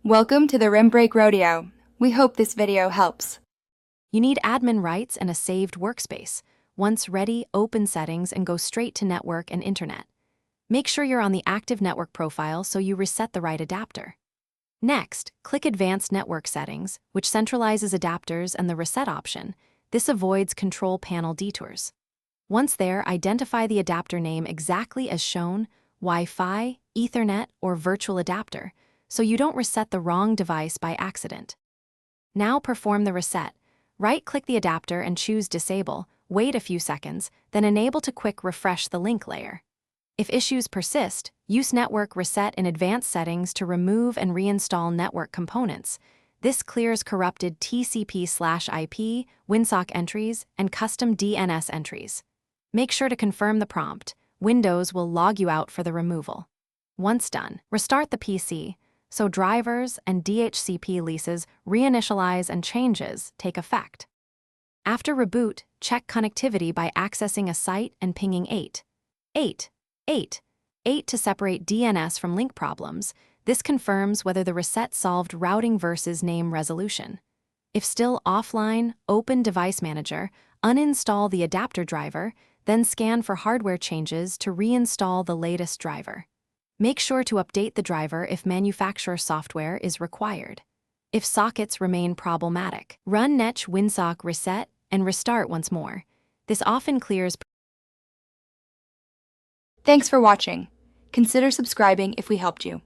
Welcome to the Rim Break Rodeo. We hope this video helps. You need admin rights and a saved workspace. Once ready, open settings and go straight to network and internet. Make sure you're on the active network profile so you reset the right adapter. Next, click Advanced Network Settings, which centralizes adapters and the reset option. This avoids control panel detours. Once there, identify the adapter name exactly as shown, Wi-Fi, Ethernet, or virtual adapter, so you don't reset the wrong device by accident. Now perform the reset. Right-click the adapter and choose Disable, wait a few seconds, then enable to quick refresh the link layer. If issues persist, use Network Reset in Advanced Settings to remove and reinstall network components. This clears corrupted TCP/IP, WinSock entries, and custom DNS entries. Make sure to confirm the prompt. Windows will log you out for the removal. Once done, restart the PC, so drivers and DHCP leases reinitialize and changes take effect. After reboot, check connectivity by accessing a site and pinging 8 to separate DNS from link problems. This confirms whether the reset solved routing versus name resolution. If still offline, open Device Manager, uninstall the adapter driver, then scan for hardware changes to reinstall the latest driver. Make sure to update the driver if manufacturer software is required. If sockets remain problematic, run netch WinSock reset and restart once more. This often clears. Thanks for watching. Consider subscribing if we helped you.